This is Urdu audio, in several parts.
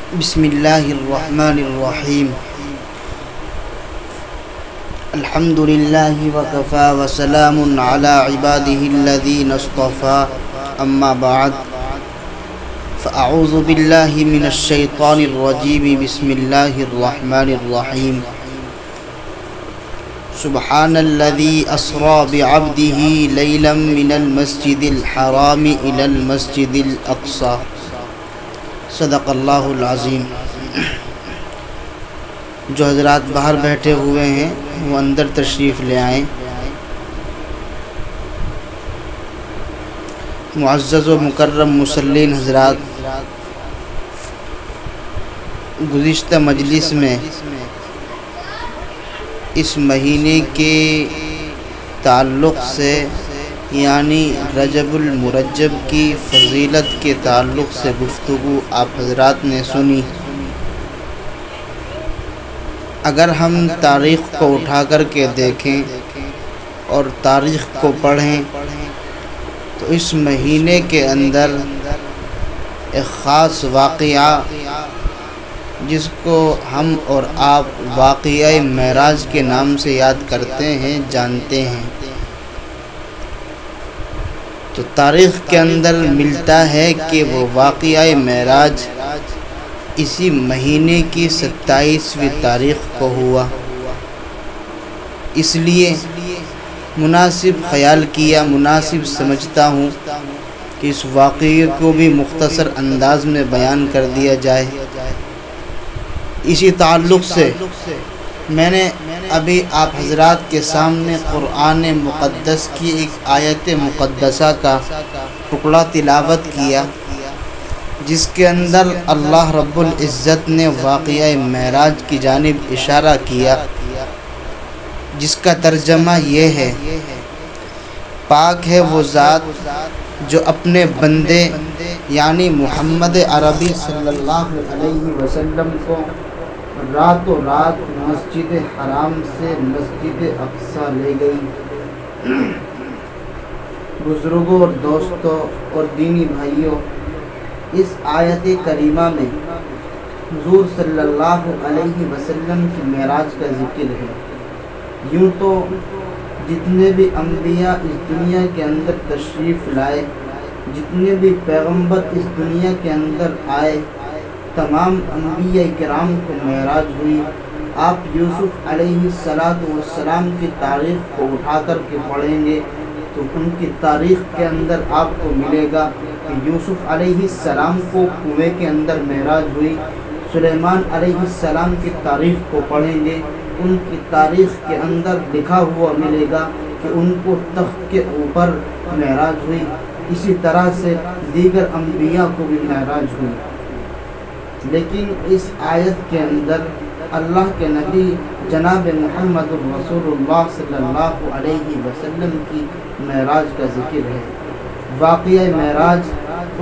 بسم اللہ الرحمن الرحیم الحمد للہ وکفی وسلام علی عبادہ الذین اصطفی اما بعد فاعوذ باللہ من الشیطان الرجیم بسم اللہ الرحمن الرحیم سبحان الذی اسری بعبدہ لیلا من المسجد الحرام الی المسجد الاقصی صدق اللہ العظیم۔ جو حضرات باہر بیٹھے ہوئے ہیں وہ اندر تشریف لے آئیں۔ معزز و مکرم مسلین حضرات، گزشتہ مجلس میں اس مہینے کے تعلق سے یعنی رجب المرجب کی فضیلت کے تعلق سے گفتگو آپ حضرات نے سنی۔ اگر ہم تاریخ کو اٹھا کر کے دیکھیں اور تاریخ کو پڑھیں تو اس مہینے کے اندر ایک خاص واقعہ جس کو ہم اور آپ واقعہ معراج کے نام سے یاد کرتے ہیں، جانتے ہیں، تو تاریخ کے اندر ملتا ہے کہ وہ واقعہ معراج اسی مہینے کی 27ویں تاریخ کو ہوا۔ اس لیے مناسب خیال کیا، مناسب سمجھتا ہوں کہ اس واقعے کو بھی مختصر انداز میں بیان کر دیا جائے۔ اسی تعلق سے میں نے ابھی آپ حضرات کے سامنے قرآن مقدس کی ایک آیت مقدسہ کا ٹکڑا تلاوت کیا، جس کے اندر اللہ رب العزت نے واقعہ معراج کی جانب اشارہ کیا، جس کا ترجمہ یہ ہے: پاک ہے وہ ذات جو اپنے بندے یعنی محمد عربی صلی اللہ علیہ وسلم کو راتوں رات مسجد حرام سے مسجد اقصی لے گئی۔ بزرگوں اور دوستوں اور دینی بھائیوں، اس آیت کریمہ میں حضور صلی اللہ علیہ وسلم کی معراج کا ذکر ہے۔ یوں تو جتنے بھی انبیاء اس دنیا کے اندر تشریف لائے، جتنے بھی پیغمبر اس دنیا کے اندر آئے، تمام انبیاء کرام کو معراج ہوئی۔ آپ یوسف علیہ السلام کی تاریخ کو اٹھا کر کے پڑھیں گے تو ان کی تاریخ کے اندر آپ کو ملے گا کہ یوسف علیہ السلام کو کنویں کے اندر معراج ہوئی۔ سلیمان علیہ السلام کی تاریخ کو پڑھیں گے، ان کی تاریخ کے اندر لکھا ہوا ملے گا کہ ان کو تخت کے اوپر معراج ہوئی۔ اسی طرح سے دیگر انبیاء کو بھی معراج ہوئی۔ لیکن اس آیت کے اندر اللہ کے نبی جناب محمد رسول اللہ صلی اللہ علیہ وسلم کی معراج کا ذکر ہے۔ واقعہ معراج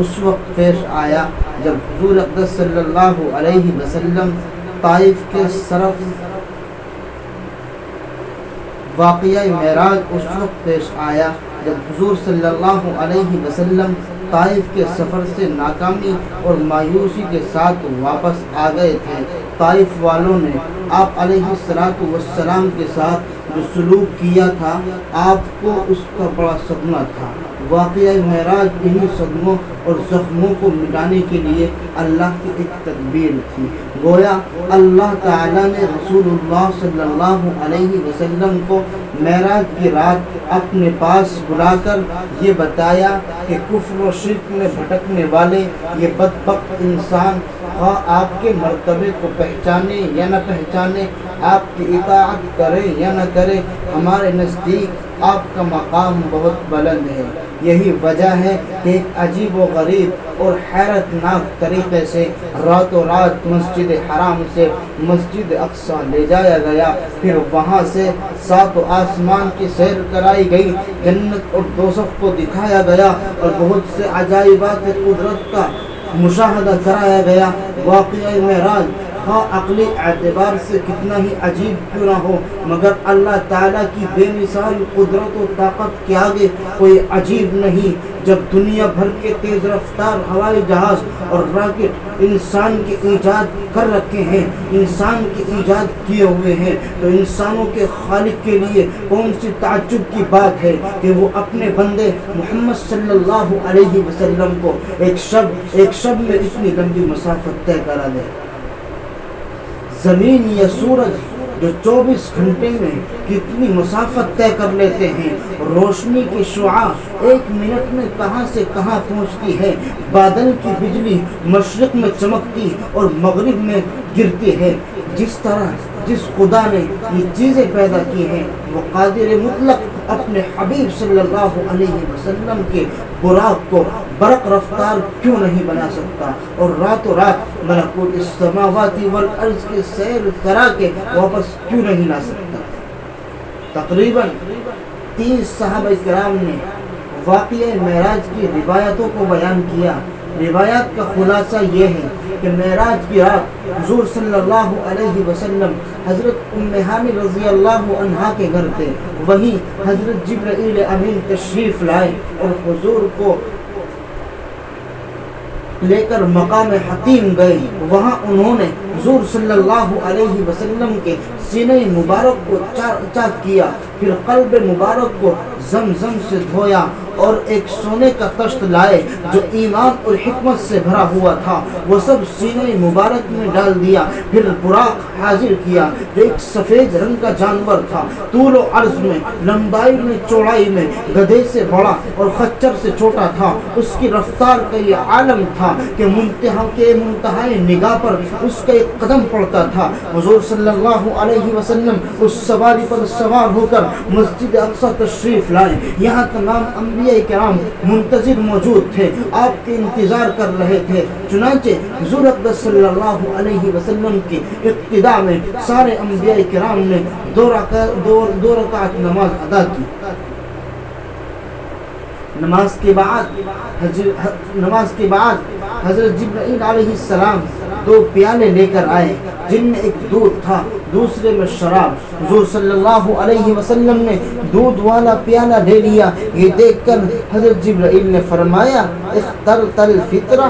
اس وقت پیش آیا جب حضور اقدس صلی اللہ علیہ وسلم طائف کے طرف واقعہ معراج اس وقت پیش آیا جب حضور صلی اللہ علیہ وسلم طائف کے سفر سے ناکامی اور مایوسی کے ساتھ واپس آ گئے تھے۔ طائف والوں نے آپ علیہ السلام کے ساتھ جو سلوک کیا تھا، آپ کو اس کا بڑا صدمہ تھا۔ واقعہ معراج انہی صدموں اور زخموں کو مٹانے کے لیے اللہ کی ایک تدبیر تھی۔ گویا اللہ تعالیٰ نے رسول اللہ صلی اللہ علیہ وسلم کو معراج کی رات اپنے پاس بلا کر یہ بتایا کہ کفر و شرک میں بھٹکنے والے یہ بدبخت انسان خواہ آپ کے مرتبے کو پہچانے یا نہ پہچانے، آپ کی اطاعت کرے یا نہ کرے، ہمارے نزدیک آپ کا مقام بہت بلند ہے۔ یہی وجہ ہے کہ ایک عجیب و غریب اور حیرت ناک طریقے سے راتوں رات مسجد حرام سے مسجد اقصی لے جایا گیا، پھر وہاں سے 7 آسمان کی سیر کرائی گئی، جنت اور دوزخ کو دکھایا گیا اور بہت سے عجائبات قدرت کا مشاہدہ کرایا گیا۔ واقعہ معراج عقلی اعتبار سے کتنا ہی عجیب کیوں نہ ہو، مگر اللہ تعالیٰ کی بے مثال قدرت و طاقت کے آگے کوئی عجیب نہیں۔ جب دنیا بھر کے تیز رفتار ہوائی جہاز اور راکٹ انسان کے ایجاد کر رکھے ہیں، انسان کے ایجاد کیے ہوئے ہیں، تو انسانوں کے خالق کے لیے کون سی تعجب کی بات ہے کہ وہ اپنے بندے محمد صلی اللہ علیہ وسلم کو ایک شب میں اتنی لمبی مسافت طے کرا دے۔ زمین یا سورج جو 24 گھنٹے میں کتنی مسافت طے کر لیتے ہیں، روشنی کی شعاع 1 منٹ میں کہاں سے کہاں پہنچتی ہے، بادل کی بجلی مشرق میں چمکتی اور مغرب میں گرتی ہے، جس خدا نے یہ چیزیں پیدا کی ہیں وہ قادر مطلق اپنے حبیب صلی اللہ علیہ وسلم کے براق کو برق رفتار کیوں نہیں بنا سکتا، اور راتوں رات ملکوت السماوات والارض کے سیر کرا کے واپس کیوں نہیں لا سکتا۔ تقریباً 30 صحابہ کرام نے واقعہ معراج کی روایتوں کو بیان کیا۔ روایات کا خلاصہ یہ ہے کہ معراج کی رات حضور صلی اللہ علیہ وسلم حضرت ام ہانی رضی اللہ عنہا کے گھر تھے، وہیں حضرت جبرائیل امین تشریف لائے اور حضور کو لے کر مقام حتیم گئے۔ وہاں انہوں نے حضور صلی اللہ علیہ وسلم کے سینہ مبارک کو چاک کیا، پھر قلب مبارک کو زمزم سے دھویا اور ایک سونے کا تشت لائے جو ایمان اور حکمت سے بھرا ہوا تھا، وہ سب سینہ مبارک میں ڈال دیا، پھر براق حاضر کیا جو ایک سفید رنگ کا جانور تھا، طول و عرض میں، لمبائی میں، چوڑائی میں گدھے سے بڑا اور خچر سے چھوٹا تھا۔ اس کی رفتار کا یہ عالم تھا کہ منتہائی نگاہ پر اس کا ایک قدم پڑتا تھا۔ حضور صلی اللہ علیہ وسلم اس سواری پر سوار ہو کر مسجد اقصی تشریف لائے۔ یہاں تمام انبیاء کرام منتظر موجود تھے، آپ کے انتظار کر رہے تھے۔ چنانچہ حضور اقدس صلی اللہ علیہ وسلم کی اقتداء میں سارے انبیاء کرام نے دو رکعت نماز ادا کی۔ نماز کے بعد حضرت جبرائیل علیہ السلام 2 پیالے لے کر آئے، جن میں ایک دودھ تھا، دوسرے میں شراب۔ حضور صلی اللہ علیہ وسلم نے دودھ والا پیالہ لے لیا۔ یہ دیکھ کر حضرت جبرائیل نے فرمایا، اخترت الفطرہ،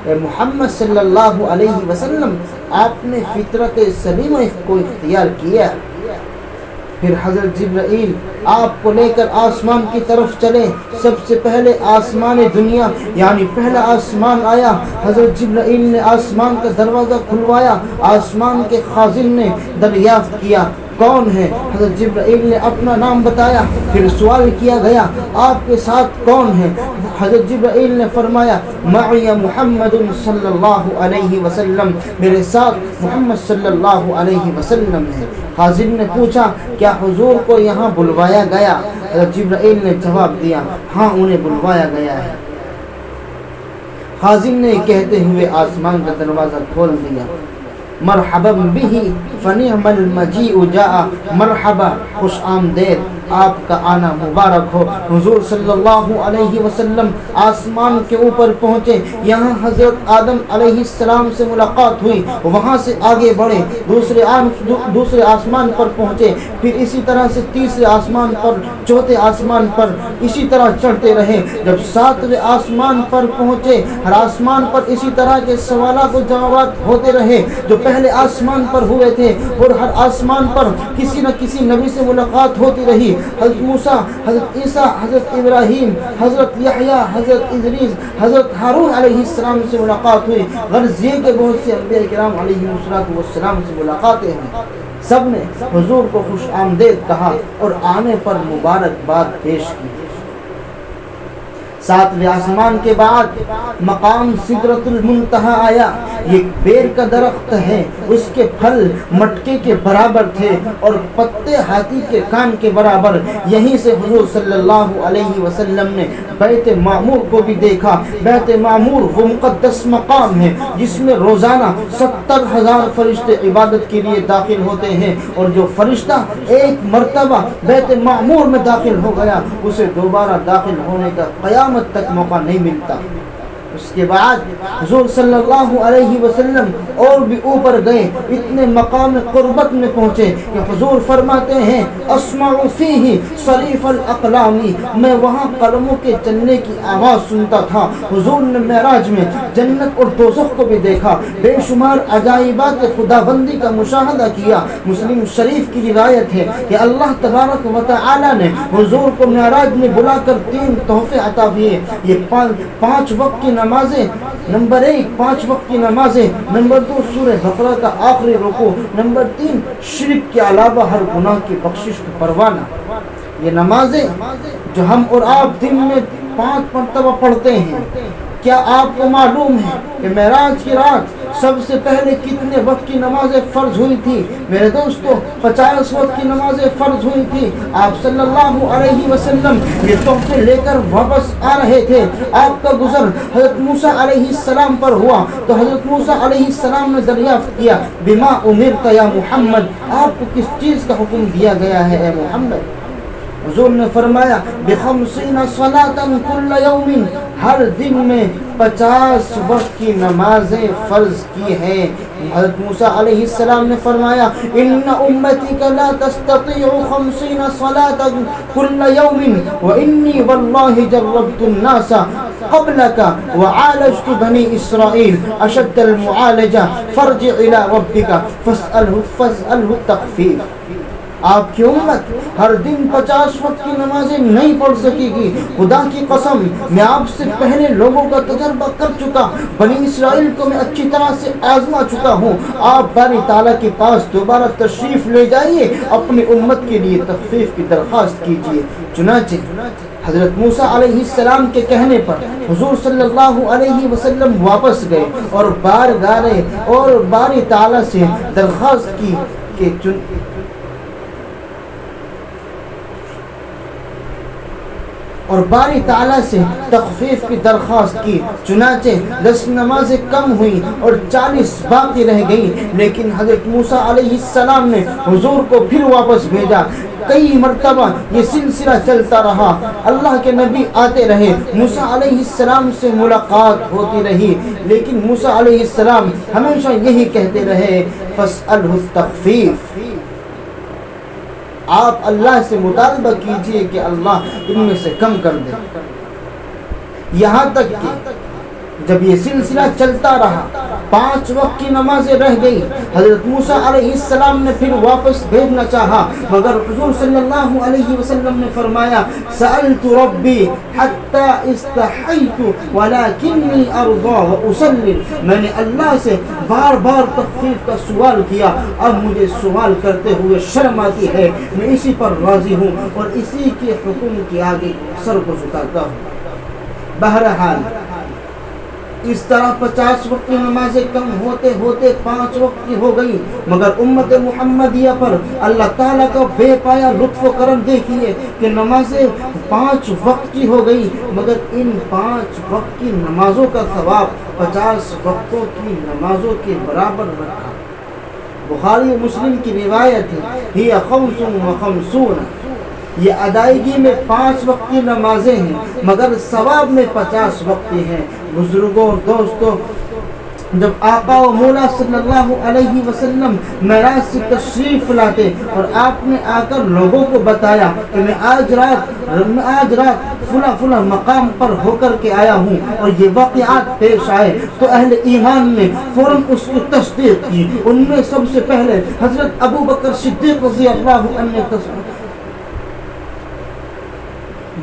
اے محمد صلی اللہ علیہ وسلم، آپ نے فطرت سلیمہ کو اختیار کیا۔ پھر حضرت جبرائیل آپ کو لے کر آسمان کی طرف چلے۔ سب سے پہلے آسمان دنیا یعنی پہلا آسمان آیا۔ حضرت جبرائیل نے آسمان کا دروازہ کھلوایا۔ آسمان کے خازن نے دریافت کیا کون ہے؟ حضرت جبرائیل نے اپنا نام بتایا۔ پھر سوال کیا گیا آپ کے ساتھ کون ہے؟ حضرت جبرائیل نے فرمایا معی محمد صلی اللہ علیہ وسلم، میرے ساتھ محمد صلی اللہ علیہ وسلم ہے۔ خازن نے پوچھا کیا حضور کو یہاں بلوایا گیا؟ حضرت جبرائیل نے جواب دیا ہاں انہیں بلوایا گیا ہے۔ خازن نے کہتے ہوئے آسمان کا دروازہ کھول دیا۔ مرحبا بہ فنعم المجیء جاء، مرحبا خوش آمدید، آپ کا آنا مبارک ہو۔ حضور صلی اللہ علیہ وسلم آسمان کے اوپر پہنچے۔ یہاں حضرت آدم علیہ السلام سے ملاقات ہوئی، وہاں سے آگے بڑھے، دوسرے آسمان پر پہنچے، پھر اسی طرح سے تیسرے آسمان پر، چوتھے آسمان پر، اسی طرح چڑھتے رہے۔ جب 7ویں آسمان پر پہنچے، ہر آسمان پر اسی طرح کے سوالات و جوابات ہوتے رہے جو پہلے آسمان پر ہوئے تھے، اور ہر آسمان پر کسی نہ کسی نبی سے ملاقات ہوتی رہی۔ حضرت موسیٰ، حضرت عیسیٰ، حضرت ابراہیم، حضرت یحییٰ، حضرت ادریس، حضرت ہارون علیہ السلام سے ملاقات ہوئی۔ غرض یہ کہ بہت سے انبیاء کرام علیہ السلام سے ملاقاتیں ہیں۔ سب نے حضور کو خوش آمدید کہا اور آنے پر مبارکباد پیش کی۔ 7ویں آسمان کے بعد مقام سدرۃ المنتہا آیا۔ یہ بیر کا درخت ہے، اس کے پھل مٹکے کے برابر تھے اور پتے ہاتھی کے کان کے برابر۔ یہیں سے حضور صلی اللہ علیہ وسلم نے بیت معمور کو بھی دیکھا۔ بیت معمور وہ مقدس مقام ہے جس میں روزانہ 70,000 فرشتے عبادت کے لیے داخل ہوتے ہیں، اور جو فرشتہ ایک مرتبہ بیت معمور میں داخل ہو گیا اسے دوبارہ داخل ہونے کا قیامت تک موقع نہیں ملتا۔ اس کے بعد حضور صلی اللہ علیہ وسلم اور بھی اوپر گئے، اتنے مقام قربت میں پہنچے کہ حضور فرماتے ہیں اسمع فیہ صریف الاقلام، میں وہاں قلموں کے چلنے کی آواز سنتا تھا۔ حضور نے معراج میں جنت اور دوزخ کو بھی دیکھا، بے شمار عجائبات خداوندی کا مشاہدہ کیا۔ مسلم شریف کی روایت ہے کہ اللہ تبارک و تعالی نے حضور کو معراج میں بلا کر 3 تحفے عطا کیے۔ یہ 5 وقت کی نمازیں، نمبر 1 5 وقت کی نمازیں، نمبر 2 سورہ بقرہ کا آخری رکوع، نمبر 3 شرک کے علاوہ ہر گناہ کی بخشش کا پروانہ۔ یہ نمازیں جو ہم اور آپ دن میں 5 مرتبہ پڑھتے ہیں، کیا آپ کو معلوم ہے کہ معراج کی رات سب سے پہلے کتنے وقت کی نمازیں فرض ہوئی تھی؟ میرے دوستو 50 وقت کی نمازیں فرض ہوئی تھی۔ آپ صلی اللہ علیہ وسلم یہ تحفے لے کر واپس آ رہے تھے، آپ کا گزر حضرت موسیٰ علیہ السلام پر ہوا تو حضرت موسیٰ علیہ السلام نے دریافت کیا بما امرت یا محمد، آپ کو کس چیز کا حکم دیا گیا ہے اے محمد؟ حضور نے فرمایا ب50 صلاۃ کل یوم، ہر دن میں 50 وقت کی نمازیں فرض کی ہیں۔ حضرت موسیٰ علیہ السلام نے فرمایا ان امتک لا تستطيع 50 صلاۃ کل یوم وانی واللہ جربت الناس قبلك وعالجت بنی اسرائیل اشد المعالجہ فارجع الى ربك فاسألہ التخفیف۔ آپ کی امت ہر دن 50 وقت کی نمازیں نہیں پڑھ سکے گی۔ خدا کی قسم میں آپ سے پہلے لوگوں کا تجربہ کر چکا، بنی اسرائیل کو میں اچھی طرح سے آزما چکا ہوں۔ آپ باری تعالیٰ کے پاس دوبارہ تشریف لے جائیے، اپنی امت کے لیے تخفیف کی درخواست کیجیے۔ چنانچہ حضرت موسیٰ علیہ السلام کے کہنے پر حضور صلی اللہ علیہ وسلم واپس گئے اور باری تعالیٰ سے درخواست کی کہ باری تعالیٰ سے تخفیف کی درخواست کی۔ چنانچہ 10 نمازیں کم ہوئیں اور 40 باقی رہ گئیں، لیکن حضرت موسیٰ علیہ السلام نے حضور کو پھر واپس بھیجا۔ کئی مرتبہ یہ سلسلہ چلتا رہا، اللہ کے نبی آتے رہے، موسیٰ علیہ السلام سے ملاقات ہوتی رہی، لیکن موسیٰ علیہ السلام ہمیشہ یہی کہتے رہے فاسألہ التخفیف۔ آپ اللہ سے مطالبہ کیجئے کہ اللہ ان میں سے کم کر دے۔ یہاں تک کہ جب یہ سلسلہ چلتا رہا، 5 وقت کی نمازیں رہ گئی، حضرت موسیٰ علیہ السلام نے پھر واپس بھیجنا چاہا، مگر حضور صلی اللہ علیہ وسلم نے فرمایا سألت ربی حتی استحیت ولکنی ارضا واسلم، میں نے اللہ سے بار بار تخفیف کا سوال کیا، اب مجھے سوال کرتے ہوئے شرم آتی ہے، میں اسی پر راضی ہوں اور اسی کے حکم کے آگے سر کو جھکاتا ہوں۔ بہرحال اس طرح 50 وقت کی نمازیں کم ہوتے ہوتے 5 وقت کی ہو گئی، مگر امت محمدیہ پر اللہ تعالیٰ کا بے پایا لطف و کرم دیکھیے کہ نمازیں 5 وقت کی ہو گئی، مگر ان 5 وقت کی نمازوں کا ثواب 50 وقتوں کی نمازوں کے برابر رکھا۔ بخاری و مسلم کی روایت ہے ہی 55، یہ ادائیگی میں 5 وقت کی نمازیں ہیں، مگر ثواب میں 50 وقتی ہیں۔ بزرگوں اور دوستوں، جب آقا و مولا صلی اللہ علیہ وسلم معراج سے تشریف لاتے اور آپ نے آ کر لوگوں کو بتایا کہ میں آج رات فلاں مقام پر ہو کر کے آیا ہوں اور یہ واقعات پیش آئے، تو اہل ایمان نے فوراً اس کی تصدیق کی۔ ان میں سب سے پہلے حضرت ابو بکر صدیق رضی اللہ عنہ نے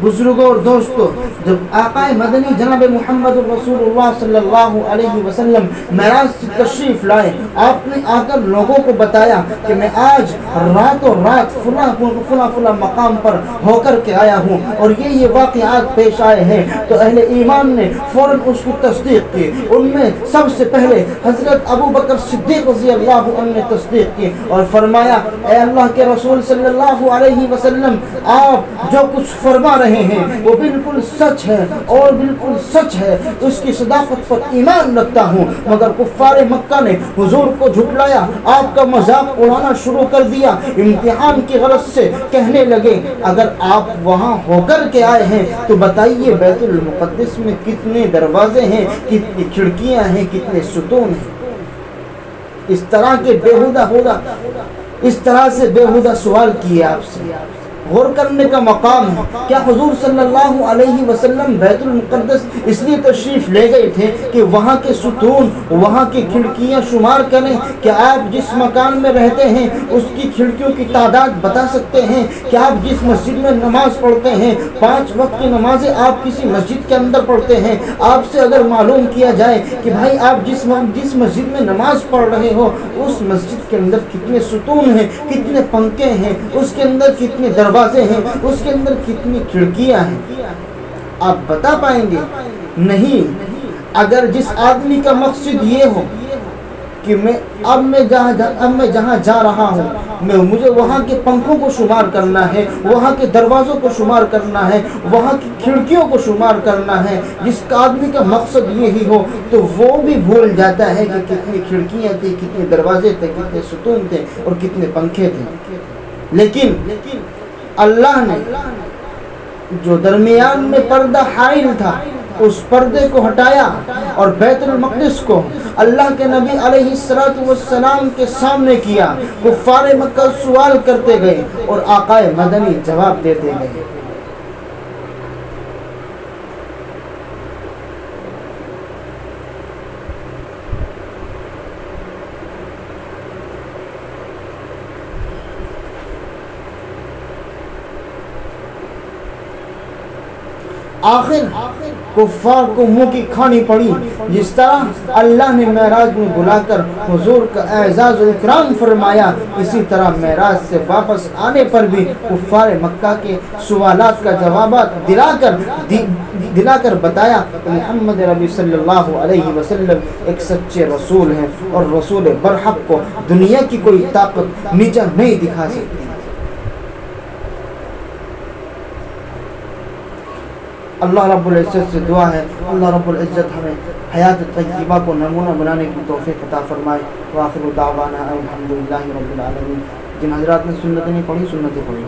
بزرگوں اور دوستوں، جب آقا مدنی جناب محمد رسول اللہ صلی اللہ علیہ وسلم معراج سے تشریف لائے، آپ نے آ کر لوگوں کو بتایا کہ میں آج راتوں رات فلاں مقام پر ہو کر کے آیا ہوں اور یہ واقعات پیش آئے ہیں، تو اہل ایمان نے فوراً اس کی تصدیق کی۔ ان میں سب سے پہلے حضرت ابو بکر صدیق رضی اللہ عنہ نے تصدیق کی اور فرمایا اے اللہ کے رسول صلی اللہ علیہ وسلم، آپ جو کچھ فرما رہے رہے ہیں وہ بالکل سچ ہے اور بالکل سچ ہے، اس کی صداقت پر ایمان رکھتا ہوں، مگر کفار مکہ نے حضور کو جھٹلایا، آپ کا مذاق اڑانا شروع کر دیا، امتحان کی غرض سے کہنے لگے اگر آپ وہاں ہو کر کے آئے ہیں تو بتائیے بیت المقدس میں کتنے دروازے ہیں، کتنی کھڑکیاں ہیں، کتنے ستون ہیں۔ اس طرح کے بےہودہ ہوگا، اس طرح سے بےہودہ سوال کیے آپ سے، غور کرنے کا مقام ہے۔ کیا حضور صلی اللہ علیہ وسلم بیت المقدس اس لیے تشریف لے گئے تھے کہ وہاں کے ستون، وہاں کی کھڑکیاں شمار کریں؟ کیا آپ جس مکان میں رہتے ہیں اس کی کھڑکیوں کی تعداد بتا سکتے ہیں؟ کیا آپ جس مسجد میں نماز پڑھتے ہیں، 5 وقت کی نمازیں آپ کسی مسجد کے اندر پڑھتے ہیں، آپ سے اگر معلوم کیا جائے کہ بھائی آپ جس مسجد میں نماز پڑھ رہے ہو اس مسجد کے اندر کتنے ستون ہیں، کتنے پنکھے ہیں، اس کے اندر کتنے دروازے ہیں، اس کے اندر کتنی کھڑکیاں ہیں، آپ بتا پائیں گے؟ نہیں۔ اگر جس آدمی کا مقصد یہ ہو کہ میں جہاں جا رہا ہوں مجھے وہاں کے پنکھوں کو شمار کرنا ہے، وہاں کے دروازوں کو شمار کرنا ہے، وہاں کی کھڑکیوں کو شمار کرنا ہے، جس کا آدمی کا مقصد یہی ہو تو وہ بھی بھول جاتا ہے کہ کتنی کھڑکیاں تھیں، کتنے دروازے تھے، کتنے ستون تھے اور کتنے پنکھے تھے۔ لیکن اللہ نے جو درمیان میں پردہ حائل تھا اس پردے کو ہٹایا اور بیت المقدس کو اللہ کے نبی علیہ السلام کے سامنے کیا۔ کفار مکہ سوال کرتے گئے اور آقا مدنی جواب دیتے گئے۔ آخر کفار کو منہ کی کھانی پڑی۔ جس طرح اللہ نے معراج میں بلا کر حضور کا اعزاز و اکرام فرمایا، اسی طرح معراج سے واپس آنے پر بھی کفار مکہ کے سوالات کا جوابات دلا کر بتایا محمد ربی صلی اللہ علیہ وسلم ایک سچے رسول ہیں اور رسول برحق کو دنیا کی کوئی طاقت نیچا نہیں دکھا سکتی۔ اللہ رب العزت سے دعا ہے اللہ رب العزت ہمیں حیات طیبہ کو نمونہ بنانے کی توفیق عطا فرمائے۔ وآخر دعوانا الحمدللہ رب العالمین۔ جن حضرات نے سنتیں نہیں پڑھی سنتیں پڑھی۔